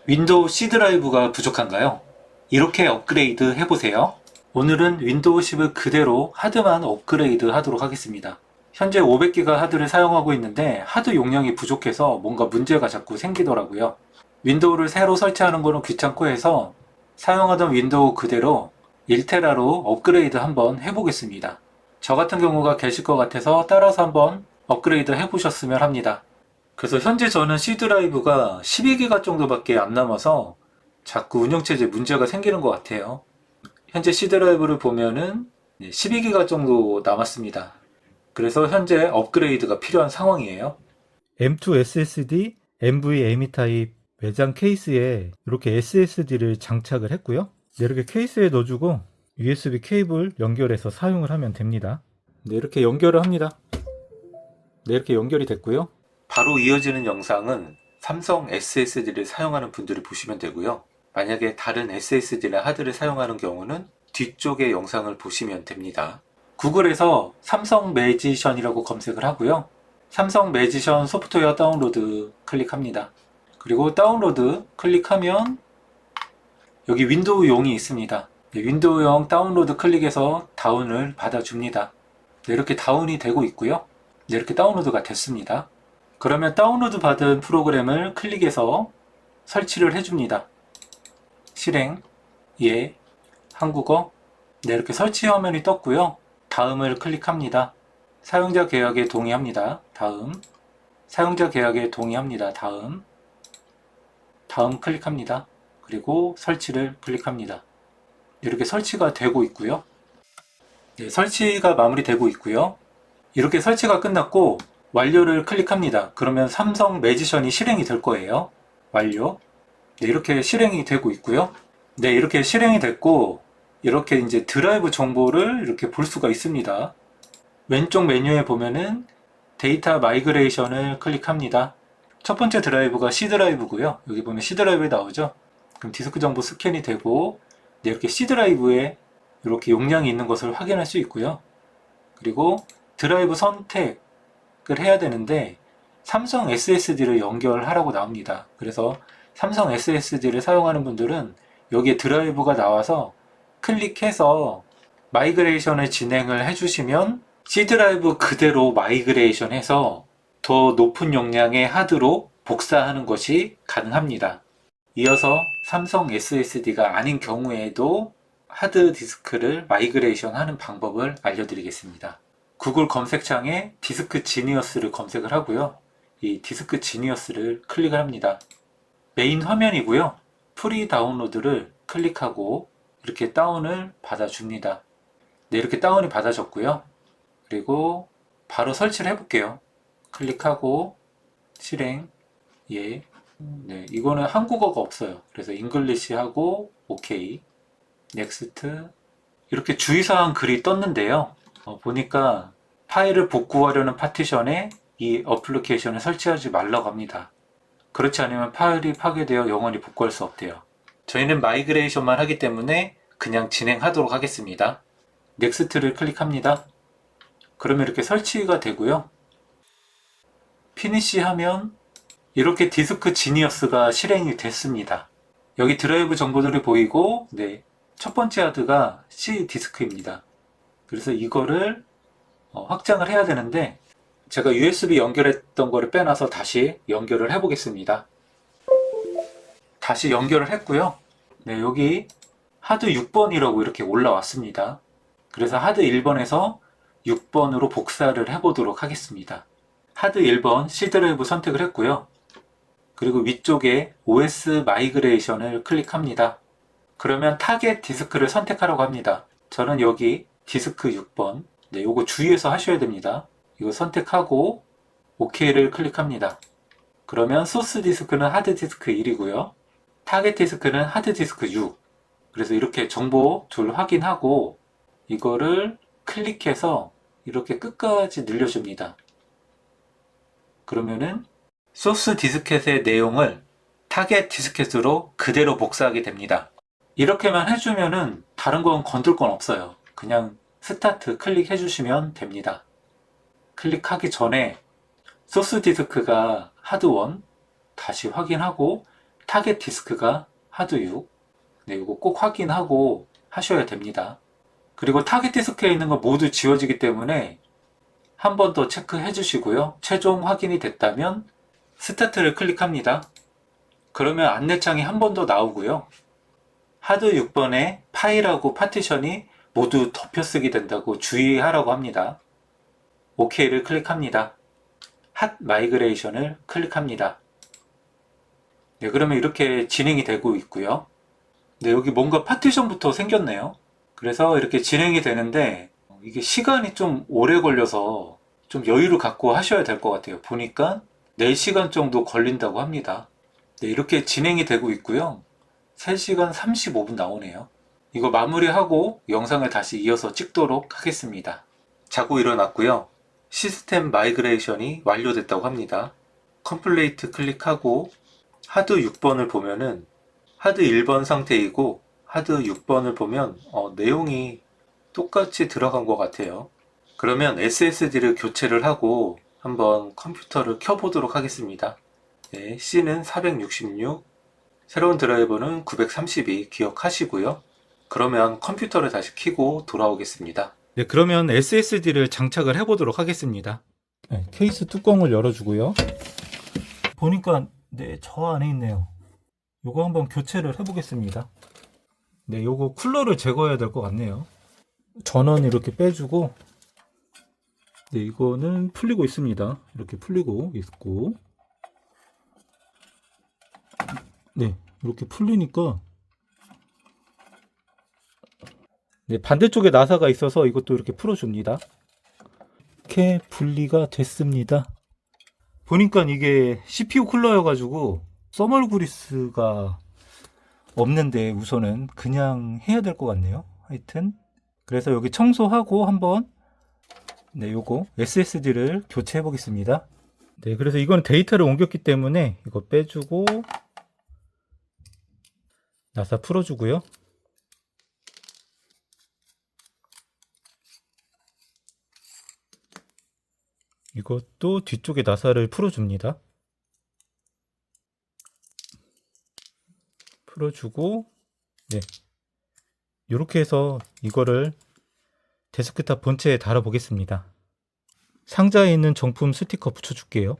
윈도우 C 드라이브가 부족한가요? 이렇게 업그레이드 해보세요. 오늘은 윈도우 10을 그대로 하드만 업그레이드 하도록 하겠습니다. 현재 500기가 하드를 사용하고 있는데 하드 용량이 부족해서 뭔가 문제가 자꾸 생기더라고요. 윈도우를 새로 설치하는 거는 귀찮고 해서 사용하던 윈도우 그대로 1테라로 업그레이드 한번 해보겠습니다. 저 같은 경우가 계실 것 같아서 따라서 한번 업그레이드 해보셨으면 합니다. 그래서 현재 저는 C 드라이브가 12기가 정도밖에 안 남아서 자꾸 운영체제에 문제가 생기는 것 같아요. 현재 C 드라이브를 보면은 12기가 정도 남았습니다. 그래서 현재 업그레이드가 필요한 상황이에요. M2 SSD, NVMe 타입 외장 케이스에 이렇게 SSD를 장착을 했고요. 이렇게 케이스에 넣어주고 USB 케이블 연결해서 사용을 하면 됩니다. 네, 이렇게 연결을 합니다. 네, 이렇게 연결이 됐고요. 바로 이어지는 영상은 삼성 SSD를 사용하는 분들이 보시면 되고요. 만약에 다른 SSD나 하드를 사용하는 경우는 뒤쪽의 영상을 보시면 됩니다. 구글에서 삼성 매지션이라고 검색을 하고요. 삼성 매지션 소프트웨어 다운로드 클릭합니다. 그리고 다운로드 클릭하면 여기 윈도우용이 있습니다. 윈도우용 다운로드 클릭해서 다운을 받아줍니다. 이렇게 다운이 되고 있고요. 이렇게 다운로드가 됐습니다. 그러면 다운로드 받은 프로그램을 클릭해서 설치를 해줍니다. 실행, 예, 한국어. 이렇게 설치 화면이 떴고요. 다음을 클릭합니다. 사용자 계약에 동의합니다. 다음, 사용자 계약에 동의합니다. 다음 클릭합니다. 그리고 설치를 클릭합니다. 이렇게 설치가 되고 있고요. 네, 설치가 마무리되고 있고요. 이렇게 설치가 끝났고 완료를 클릭합니다. 그러면 삼성 매지션이 실행이 될 거예요. 완료. 네, 이렇게 실행이 되고 있고요. 네, 이렇게 실행이 됐고 이렇게 이제 드라이브 정보를 이렇게 볼 수가 있습니다. 왼쪽 메뉴에 보면은 데이터 마이그레이션을 클릭합니다. 첫 번째 드라이브가 C 드라이브고요. 여기 보면 C 드라이브에 나오죠. 그럼 디스크 정보 스캔이 되고 네, 이렇게 C 드라이브에 이렇게 용량이 있는 것을 확인할 수 있고요. 그리고 드라이브 선택을 해야 되는데 삼성 SSD를 연결하라고 나옵니다. 그래서 삼성 SSD를 사용하는 분들은 여기에 드라이브가 나와서 클릭해서 마이그레이션을 진행을 해주시면 C 드라이브 그대로 마이그레이션 해서 더 높은 용량의 하드로 복사하는 것이 가능합니다. 이어서 삼성 SSD가 아닌 경우에도 하드 디스크를 마이그레이션 하는 방법을 알려드리겠습니다. 구글 검색창에 디스크 지니어스를 검색을 하고요. 이 디스크 지니어스를 클릭을 합니다. 메인 화면이고요. 프리 다운로드를 클릭하고 이렇게 다운을 받아줍니다. 네, 이렇게 다운이 받아졌고요. 그리고 바로 설치를 해볼게요. 클릭하고 실행, 예. 네, 이거는 한국어가 없어요. 그래서 잉글리시 하고 오케이, 넥스트. 이렇게 주의사항 글이 떴는데요. 보니까 파일을 복구하려는 파티션에 이 어플리케이션을 설치하지 말라고 합니다. 그렇지 않으면 파일이 파괴되어 영원히 복구할 수 없대요. 저희는 마이그레이션만 하기 때문에 그냥 진행하도록 하겠습니다. 넥스트를 클릭합니다. 그러면 이렇게 설치가 되고요. 피니시 하면 이렇게 디스크 지니어스가 실행이 됐습니다. 여기 드라이브 정보들이 보이고 네, 첫 번째 하드가 C 디스크입니다. 그래서 이거를 확장을 해야 되는데 제가 USB 연결했던 거를 빼놔서 다시 연결을 해 보겠습니다. 다시 연결을 했고요. 네, 여기 하드 6번이라고 이렇게 올라왔습니다. 그래서 하드 1번에서 6번으로 복사를 해보도록 하겠습니다. 하드 1번 C 드라이브 선택을 했고요. 그리고 위쪽에 OS 마이그레이션을 클릭합니다. 그러면 타겟 디스크를 선택하라고 합니다. 저는 여기 디스크 6번, 네, 요거 주의해서 하셔야 됩니다. 이거 선택하고 OK를 클릭합니다. 그러면 소스 디스크는 하드 디스크 1이고요. 타겟 디스크는 하드 디스크 6. 그래서 이렇게 정보 둘 확인하고 이거를 클릭해서 이렇게 끝까지 늘려줍니다. 그러면은 소스 디스켓의 내용을 타겟 디스켓으로 그대로 복사하게 됩니다. 이렇게만 해주면은 다른 건 건들 건 없어요. 그냥 스타트 클릭해 주시면 됩니다. 클릭하기 전에 소스 디스크가 하드 1 다시 확인하고 타겟 디스크가 하드 6. 네, 이거 꼭 확인하고 하셔야 됩니다. 그리고 타겟 디스크에 있는 거 모두 지워지기 때문에 한 번 더 체크해 주시고요. 최종 확인이 됐다면 스타트를 클릭합니다. 그러면 안내창이 한 번 더 나오고요. 하드 6번에 파일하고 파티션이 모두 덮여쓰기 된다고 주의하라고 합니다. OK를 클릭합니다. 핫 마이그레이션을 클릭합니다. 네, 그러면 이렇게 진행이 되고 있고요. 네, 여기 뭔가 파티션부터 생겼네요. 그래서 이렇게 진행이 되는데 이게 시간이 좀 오래 걸려서 좀 여유를 갖고 하셔야 될 것 같아요. 보니까 4시간 정도 걸린다고 합니다. 네, 이렇게 진행이 되고 있고요. 3시간 35분 나오네요. 이거 마무리하고 영상을 다시 이어서 찍도록 하겠습니다. 자고 일어났고요. 시스템 마이그레이션이 완료됐다고 합니다. 컴플레이트 클릭하고 하드 6번을 보면은 하드 1번 상태이고 하드 6번을 보면 내용이 똑같이 들어간 것 같아요. 그러면 SSD를 교체를 하고 한번 컴퓨터를 켜보도록 하겠습니다. 네, C는 466, 새로운 드라이버는 932 기억하시고요. 그러면 컴퓨터를 다시 켜고 돌아오겠습니다. 네, 그러면 SSD를 장착을 해보도록 하겠습니다. 네, 케이스 뚜껑을 열어주고요. 보니까 네, 저 안에 있네요. 요거 한번 교체를 해보겠습니다. 네, 요거 쿨러를 제거해야 될 것 같네요. 전원 이렇게 빼주고, 네, 이거는 풀리고 있습니다. 이렇게 풀리고 있고, 네, 이렇게 풀리니까, 네, 반대쪽에 나사가 있어서 이것도 이렇게 풀어줍니다. 이렇게 분리가 됐습니다. 보니까 이게 CPU 쿨러여가지고 써멀 그리스가 없는데 우선은 그냥 해야 될 것 같네요. 하여튼 그래서 여기 청소하고 한번 네, 요거 SSD를 교체해 보겠습니다. 네, 그래서 이건 데이터를 옮겼기 때문에 이거 빼주고 나사 풀어주고요. 이것도 뒤쪽에 나사를 풀어줍니다. 풀어주고, 네, 이렇게 해서 이거를 데스크탑 본체에 달아 보겠습니다. 상자에 있는 정품 스티커 붙여줄게요.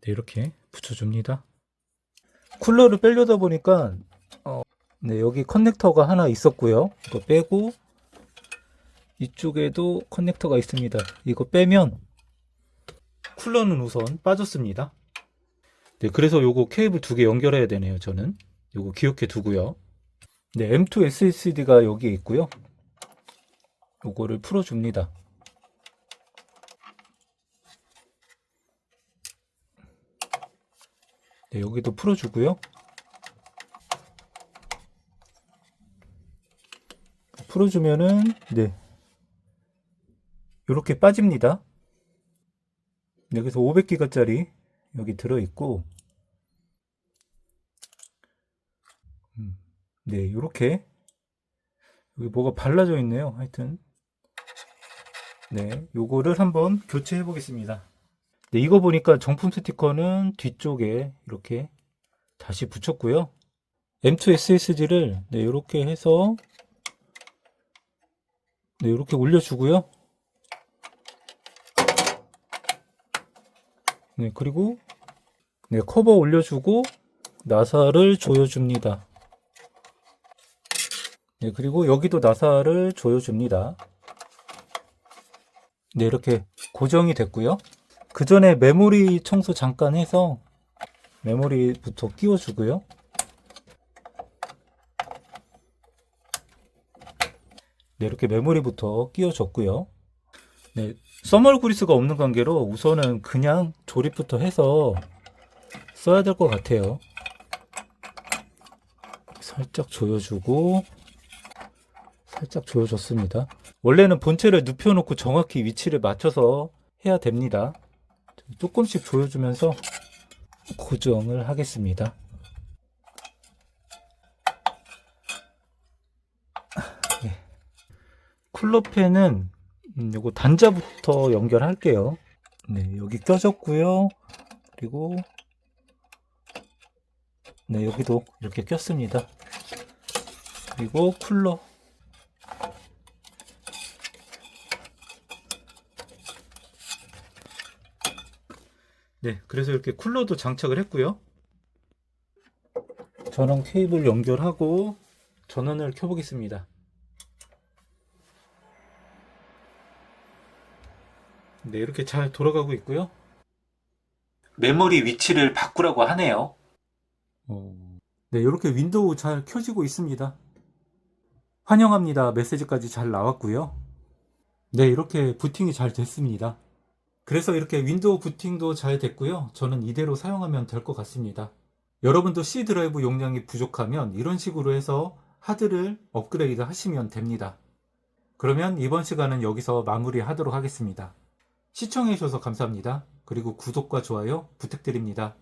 네, 이렇게 붙여줍니다. 쿨러를 빼려다 보니까 네, 여기 커넥터가 하나 있었고요. 이거 빼고 이쪽에도 커넥터가 있습니다. 이거 빼면 쿨러는 우선 빠졌습니다. 네, 그래서 요거 케이블 2개 연결해야 되네요. 저는 요거 기억해 두고요. 네, M2 SSD가 여기에 있고요. 요거를 풀어줍니다. 네, 여기도 풀어주고요. 풀어주면은 네, 이렇게 빠집니다. 여기서 500기가짜리 여기 들어있고, 네, 이렇게 여기 뭐가 발라져 있네요. 하여튼 네, 요거를 한번 교체해 보겠습니다. 네, 이거 보니까 정품 스티커는 뒤쪽에 이렇게 다시 붙였고요. M2 SSD를 네, 이렇게 해서 네, 이렇게 올려주고요. 네, 그리고 네, 커버 올려주고 나사를 조여줍니다. 네, 그리고 여기도 나사를 조여줍니다. 네, 이렇게 고정이 됐고요. 그 전에 메모리 청소 잠깐 해서 메모리부터 끼워주고요. 네, 이렇게 메모리부터 끼워줬고요. 네, 써멀 그리스가 없는 관계로 우선은 그냥 조립부터 해서 써야 될 것 같아요. 살짝 조여주고 살짝 조여줬습니다. 원래는 본체를 눕혀놓고 정확히 위치를 맞춰서 해야 됩니다. 조금씩 조여주면서 고정을 하겠습니다. 네. 쿨러팬은 요거 단자부터 연결할게요. 네, 여기 껴졌고요. 그리고 네, 여기도 이렇게 꼈습니다. 그리고 쿨러. 네, 그래서 이렇게 쿨러도 장착을 했고요. 전원 케이블 연결하고 전원을 켜보겠습니다. 네, 이렇게 잘 돌아가고 있고요. 메모리 위치를 바꾸라고 하네요. 네, 이렇게 윈도우 잘 켜지고 있습니다. 환영합니다 메시지까지 잘 나왔고요. 네, 이렇게 부팅이 잘 됐습니다. 그래서 이렇게 윈도우 부팅도 잘 됐고요. 저는 이대로 사용하면 될 것 같습니다. 여러분도 C 드라이브 용량이 부족하면 이런 식으로 해서 하드를 업그레이드 하시면 됩니다. 그러면 이번 시간은 여기서 마무리하도록 하겠습니다. 시청해주셔서 감사합니다. 그리고 구독과 좋아요 부탁드립니다.